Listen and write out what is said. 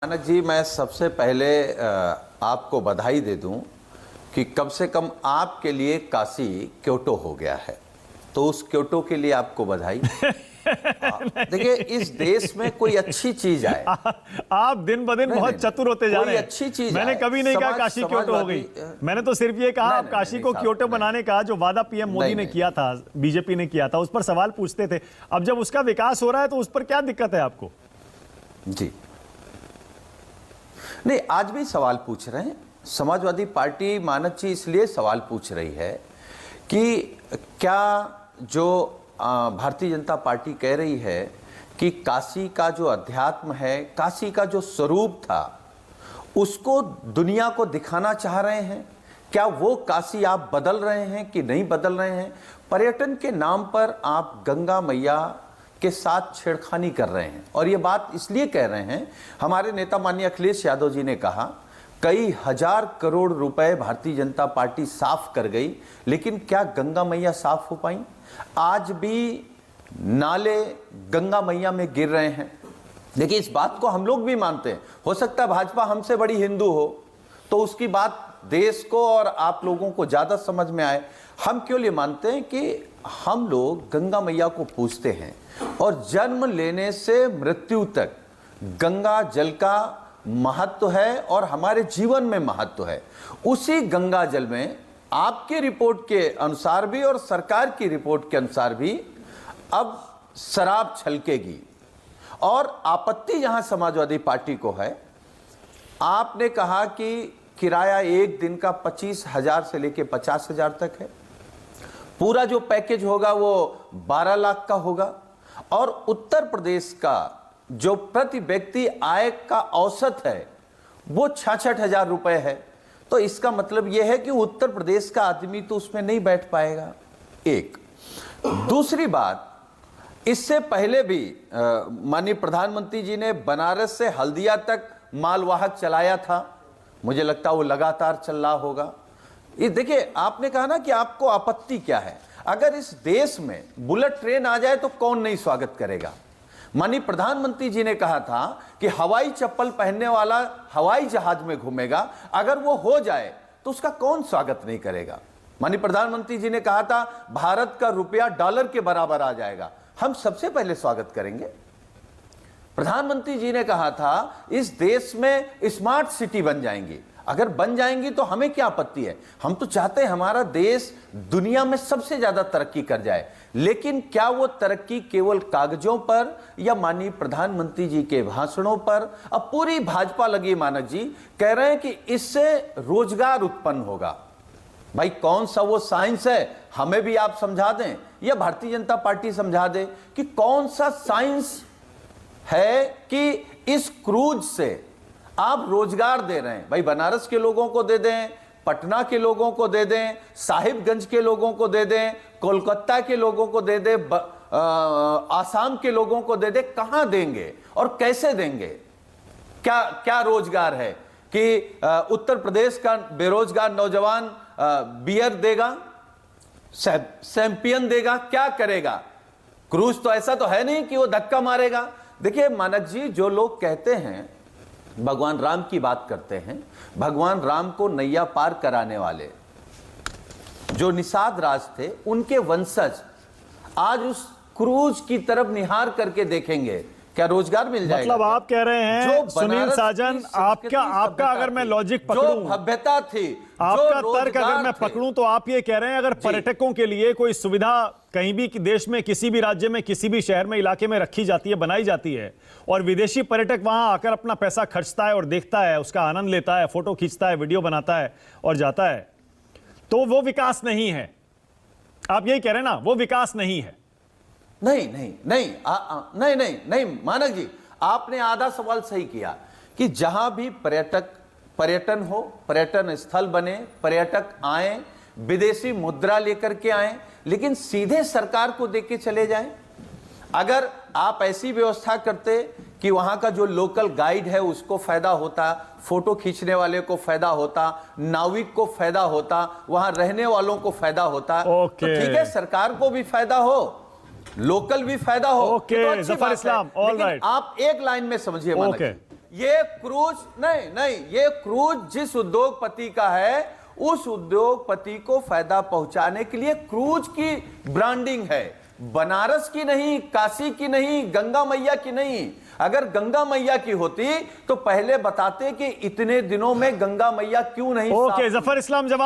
मानक जी, मैं सबसे पहले आपको बधाई दे दूं कि कम से कम आपके लिए काशी क्योटो हो गया है, तो उस क्योटो के लिए आपको बधाई। देखिए, इस देश में कोई अच्छी चीज आए। आप दिन ब दिन बहुत चतुर होते जा रहे हैं। अच्छी चीज मैंने कभी नहीं कहा काशी क्योटो हो गई। मैंने तो सिर्फ ये कहा आप काशी को क्योटो बनाने का जो वादा पीएम मोदी ने किया था, बीजेपी ने किया था, उस पर सवाल पूछते थे। अब जब उसका विकास हो रहा है तो उस पर क्या दिक्कत है आपको? जी नहीं, आज भी सवाल पूछ रहे हैं। समाजवादी पार्टी मानक जी इसलिए सवाल पूछ रही है कि क्या जो भारतीय जनता पार्टी कह रही है कि काशी का जो अध्यात्म है, काशी का जो स्वरूप था, उसको दुनिया को दिखाना चाह रहे हैं। क्या वो काशी आप बदल रहे हैं कि नहीं बदल रहे हैं? पर्यटन के नाम पर आप गंगा मैया के साथ छेड़खानी कर रहे हैं। और ये बात इसलिए कह रहे हैं, हमारे नेता माननीय अखिलेश यादव जी ने कहा कई हजार करोड़ रुपए भारतीय जनता पार्टी साफ कर गई, लेकिन क्या गंगा मैया साफ हो पाई? आज भी नाले गंगा मैया में गिर रहे हैं। देखिए, इस बात को हम लोग भी मानते हैं। हो सकता है भाजपा हमसे बड़ी हिंदू हो तो उसकी बात देश को और आप लोगों को ज्यादा समझ में आए। हम क्यों लिए मानते हैं कि हम लोग गंगा मैया को पूजते हैं और जन्म लेने से मृत्यु तक गंगा जल का महत्व है और हमारे जीवन में महत्व है। उसी गंगा जल में आपकी रिपोर्ट के अनुसार भी और सरकार की रिपोर्ट के अनुसार भी अब शराब छलकेगी। और आपत्ति यहां समाजवादी पार्टी को है, आपने कहा कि किराया एक दिन का 25,000 से लेकर 50,000 तक है। पूरा जो पैकेज होगा वो 12 लाख का होगा और उत्तर प्रदेश का जो प्रति व्यक्ति आय का औसत है वो 66,000 रुपए है। तो इसका मतलब यह है कि उत्तर प्रदेश का आदमी तो उसमें नहीं बैठ पाएगा। एक दूसरी बात, इससे पहले भी माननीय प्रधानमंत्री जी ने बनारस से हल्दिया तक मालवाहक चलाया था। मुझे लगता है वो लगातार चल रहा होगा। ये देखिए, आपने कहा ना कि आपको आपत्ति क्या है। अगर इस देश में बुलेट ट्रेन आ जाए तो कौन नहीं स्वागत करेगा? माननीय प्रधानमंत्री जी ने कहा था कि हवाई चप्पल पहनने वाला हवाई जहाज में घूमेगा। अगर वो हो जाए तो उसका कौन स्वागत नहीं करेगा? माननीय प्रधानमंत्री जी ने कहा था भारत का रुपया डॉलर के बराबर आ जाएगा, हम सबसे पहले स्वागत करेंगे। प्रधानमंत्री जी ने कहा था इस देश में स्मार्ट सिटी बन जाएंगी। अगर बन जाएंगी तो हमें क्या आपत्ति है? हम तो चाहते हैं हमारा देश दुनिया में सबसे ज्यादा तरक्की कर जाए। लेकिन क्या वो तरक्की केवल कागजों पर या माननीय प्रधानमंत्री जी के भाषणों पर? अब पूरी भाजपा लगी मानक जी, कह रहे हैं कि इससे रोजगार उत्पन्न होगा। भाई, कौन सा वो साइंस है? हमें भी आप समझा दें या भारतीय जनता पार्टी समझा दे कि कौन सा साइंस है कि इस क्रूज से आप रोजगार दे रहे हैं। भाई, बनारस के लोगों को दे दें, पटना के लोगों को दे दें, साहिबगंज के लोगों को दे दें, कोलकाता के लोगों को दे दें, आसाम के लोगों को दे दें। कहां देंगे और कैसे देंगे? क्या क्या रोजगार है कि उत्तर प्रदेश का बेरोजगार नौजवान बियर देगा, सैंपियन देगा? क्या करेगा? क्रूज तो ऐसा तो है नहीं कि वो धक्का मारेगा। देखिए मानक जी, जो लोग कहते हैं भगवान राम की बात करते हैं, भगवान राम को नैया पार कराने वाले जो निषाद राज थे, उनके वंशज आज उस क्रूज की तरफ निहार करके देखेंगे क्या रोजगार मिल जाएगा? मतलब आप कह रहे हैं सुनील साजन, आपका अगर मैं लॉजिक पकड़ूं, जो भव्यता थी, आपका तर्क अगर मैं पकड़ूं तो आप ये कह रहे हैं अगर पर्यटकों के लिए कोई सुविधा कहीं भी देश में, किसी भी राज्य में, किसी भी शहर में, इलाके में रखी जाती है, बनाई जाती है और विदेशी पर्यटक वहां आकर अपना पैसा खर्चता है और देखता है, उसका आनंद लेता है, फोटो खींचता है, वीडियो बनाता है और जाता है, तो वो विकास नहीं है। आप यही कह रहे हैं ना, वो विकास नहीं है? नहीं नहीं नहीं नहीं नहीं नहीं मानक जी, आपने आधा सवाल सही किया कि जहां भी पर्यटन हो, पर्यटन स्थल बने, पर्यटक आए, विदेशी मुद्रा लेकर के आए, लेकिन सीधे सरकार को देके चले जाएं। अगर आप ऐसी व्यवस्था करते कि वहां का जो लोकल गाइड है उसको फायदा होता, फोटो खींचने वाले को फायदा होता, नाविक को फायदा होता, वहां रहने वालों को फायदा होता, तो ठीक है, सरकार को भी फायदा हो, लोकल भी फायदा हो। ओके, तो जफर इस्लाम, ऑल राइट। आप एक लाइन में समझिए, ये क्रूज नहीं, ये क्रूज जिस उद्योगपति का है, उस उद्योगपति को फायदा पहुंचाने के लिए क्रूज की ब्रांडिंग है, बनारस की नहीं, काशी की नहीं, गंगा मैया की नहीं। अगर गंगा मैया की होती तो पहले बताते कि इतने दिनों में गंगा मैया क्यों नहीं। ओके, जफर इस्लाम जवाब